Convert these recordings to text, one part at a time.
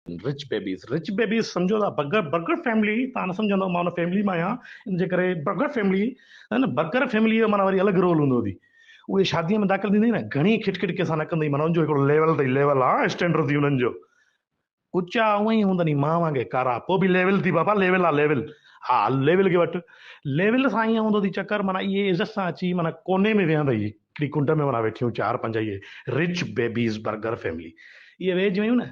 rich babies सम्झो था burger family तव्हां न सम्झंदव मां हुन फैमिली मां आहियां इन जे करे बर्गर फैमिली है न बर्गर फैमिली जो माना वरी अलॻि रोल हूंदो अथई उहे शादीअ में दाख़िल थींदी न घणी खिटखिट कंहिंसां न कंदी माना हुनजो हिकिड़ो लेवल अथई लेवल आहे स्टैंडर्ड अथई हुननि जो ऊचा उअं ई हूंदनि मां वांगुरु कारा पोइ बि लेवल थी बाबा लेवल आहे लेवल हा लेवल खे वठि लेवल सां ईअं हूंदो अथई चकर माना इहे इज़त सां अची माना कोने में वेहंदई हिकिड़ी कुंड में माना वेठियूं चार पंज इहे रिच बेबीज़ बर्गर फैमिली इहे वेही वियूं न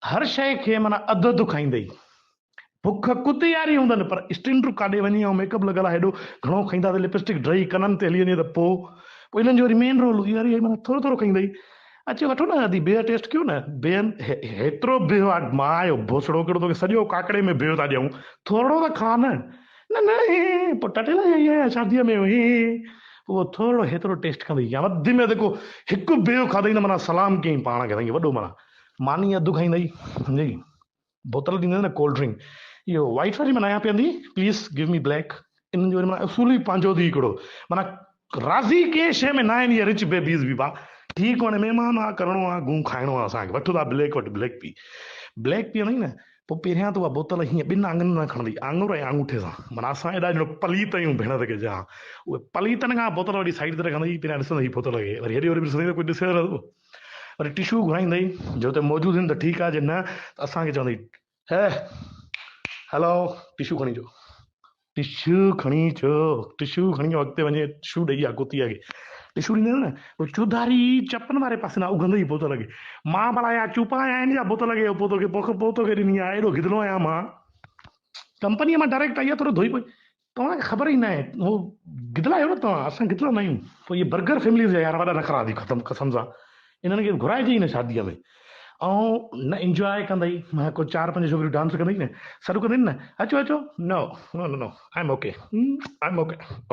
हर शइ खे माना अधु अधु खाईंदई बुख कुतियारी हूंदनि पर स्टिंडूं काॾे वञी ऐं मेकअप लॻल आहे हेॾो घणो खाईंदा त लिपस्टिक ड्रई कननि ते हली वञे त पोइ हिननि जो वरी मेन रोल वरी माना थोरो थोरो खाईंदई अचे वठो न अदी बिह टेस्ट कयो न बिहनि हेतिरो बिह आहे मां जो भोसड़ो हिकिड़ो तोखे सॼो काकड़े में बिह था ॾियूं थोरो त खा न न न हे पोइ टटेल आई आहे शादीअ में हे पोइ थोरो हेतिरो टेस्ट कंदई या वधि में जेको हिकु बिह खाधई न माना सलाम कयईं पाण खे वॾो माना मानी अधु खाईंदई सम्झी बोतल ॾींदे न कोल्ड ड्रिंक इहो वाइट वारी माना पीअंदी प्लीज़ गिव मी ब्लैक इन्हनि जो वरी माना उसूल ई पंहिंजो अथई हिकिड़ो माना राज़ी कंहिं शइ में न आहिनि इहे रिच बेबीज़ बि भाउ ठीकु हाणे महिमान आहे करिणो आहे गूं खाइणो आहे असांखे वठो था ब्लैक वटि ब्लैक पीअंदई न पोइ पहिरियां त उहा बोतल हीअं ॿिनि आङुनि न खणंदी आङुर ऐं आङूठे सां माना असां एॾा ॼणो पलीत आहियूं भेण ते जा उहे पलीतनि खां बोतल वरी साइड ते रखंदई पहिरियां ॾिसंदई बोतल खे वरी हेॾे होॾे ॾिसंदई त कोई ॾिसे नथो वरी टिशू घुराईंदई जो त मौजूदु आहिनि त ठीकु आहे जे न त असांखे चवंदई हे हलो टिशू खणी अचो टिशू खणी अॻिते वञे टिशू ॾेई आहे कुतीअ खे टिशू ॾींदे न पोइ चुधारी चपनि वारे पासे न उघंदई बोतल खे मां भला या चुपा आहिनि या बोतल खे पोइ तोखे ॾिनी आहे एॾो गिदड़ो आहियां मां कंपनीअ मां डायरेक्ट आई आहे थोरो धोई पई तव्हांखे ख़बर ई न आहे उहो गिदड़ा आहियो न तव्हां असां गिदड़ा न आहियूं पोइ इहे बर्गर फैमिली जा यार वॾा नखरा थी ख़तमु कसम सां इन्हनि खे घुराइजे ई न शादीअ में ऐं न इंजॉय कंदई मां को चार पंज छोकिरियूं डांस कंदई न सॾु कंदई न अचो अचो नो नो नो नो आई एम ओके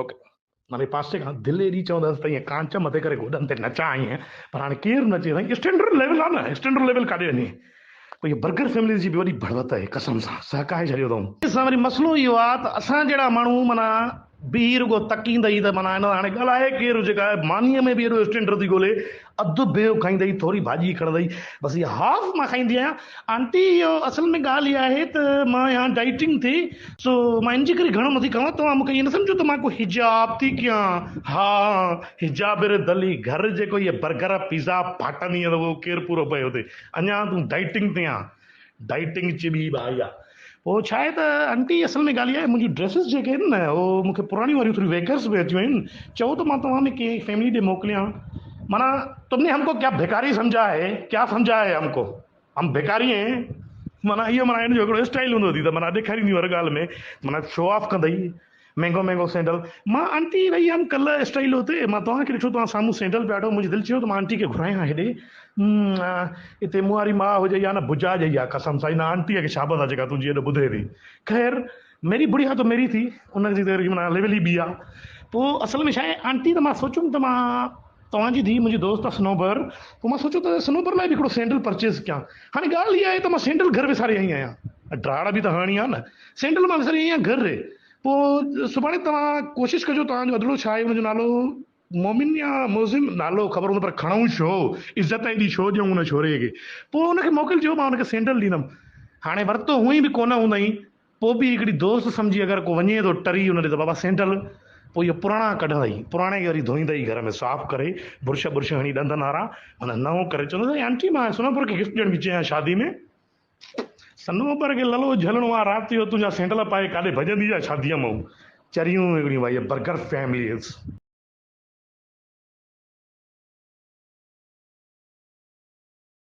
ओके माने पासे खां दिलि एॾी चवंदसि त ईअं कांच मथे करे गोॾनि ते नचा ईअं पर हाणे केरु नचे साईं स्टैंडर्ड लेवल आहे न स्टैंडर्ड लेवल काॾे वञे पोइ इहे बर्गर फैमिली जी बि वॾी बढ़त आहे कसम सां सहकाए छॾियो अथऊं असां वरी मसइलो इहो आहे त असां जहिड़ा माण्हू माना बीह रुगो तकींदई त माना हिन हाणे ॻाल्हाए केरु जेका आहे मानीअ में बि एॾो स्टैंडर्ड थी ॻोल्हे अधु बेव खाईंदई थोरी भाॼी खणंदई बसि इहा हाफ मां खाईंदी आहियां आंटी इहो असल में ॻाल्हि इहा आहे त मां यहाँ डाइटिंग थी सो मां इन जे करे घणो नथी खावां तव्हां मूंखे ईअं न सम्झो त मां को हिजाब थी कयां हा हिजाब दली घर जेको इहे बर्गर पिज़ा फाटंदी त उहो केरु पूरो पियो हुते अञा तूं डाइटिंग ते आहे डाइटिंग चिॿी भाई आहे पोइ छा आहे त आंटी असल में ॻाल्हि इहा आहे मुंहिंजियूं ड्रेसिस जेके आहिनि न उहो मूंखे पुराणी वारियूं थोरी वेकर्स बि अची वियूं आहिनि चओ त मां तव्हां में कंहिं फैमिली ॾे मोकिलियां माना तुमने हमको क्या भिखारी समझा है क्या समझा है हमको हम भिखारी हैं माना इहो माना हिन जो हिकिड़ो स्टाइल हूंदो अथई त माना ॾेखारींदी हर ॻाल्हि में माना शो ऑफ कंदई महांगो सैंडल मां आंटी वई हुअमि कल्ह स्टाइल हुते मां तव्हांखे ॾिठो तव्हां साम्हूं सैंडल पिया वठो मुंहिंजी दिलि चयो त मां आंटी खे घुरायां हेॾे हिते मूं वारी माउ हुजे या न भुजा जई आहे कसम सां हिन आंटीअ खे शाबत आहे जेका तुंहिंजी हेॾो ॿुधे थी ख़ैर मेरी बुढ़िया त मेरी थी उनजी त माना लेवल ई ॿी आहे पोइ असल में छा आहे आंटी त मां सोचियुमि त मां तव्हांजी धीउ मुंहिंजी दोस्त आहे स्नोबर पोइ मां सोचियो त स्नोबर लाइ बि हिकिड़ो सैंडल परचेज़ कयां हाणे ॻाल्हि इहा आहे त मां सैंडल घर विसारे आई आहियां ड्राड़ बि त हणणी आहे न सैंडल मां विसारे आई आहियां घर पोइ सुभाणे तव्हां कोशिशि कजो तव्हांजो अदिलो छा आहे हुनजो नालो मोमिन या मोज़िम नालो ख़बर हूंदो पर खणूं छो इज़त एॾी छो ॾियूं हुन छोरे खे पोइ हुनखे मोकिलिजो मां हुनखे सैंडल ॾींदुमि हाणे वरितो हूअं बि कोन हूंदई पोइ बि हिकिड़ी दोस्त सम्झी अगरि को वञे थो टरी हुन ॾे त बाबा सैंडल पोइ इहो पुराणा कढंदई पुराणे खे वरी धोईंदई घर में साफ़ु करे बुर्श हणी ॾंदनि वारा माना नओं करे चवंदो आंटी मां सोनापुर खे गिफ्ट ॾियण बि चयां शादी में सनोबर खे ललो झलणो आहे राति जो तुंहिंजा सैंडल पाए काॾे भॼंदी आहे शादीअ मां चरियूं हिकिड़ियूं भाई बर्गर फैमिलीज़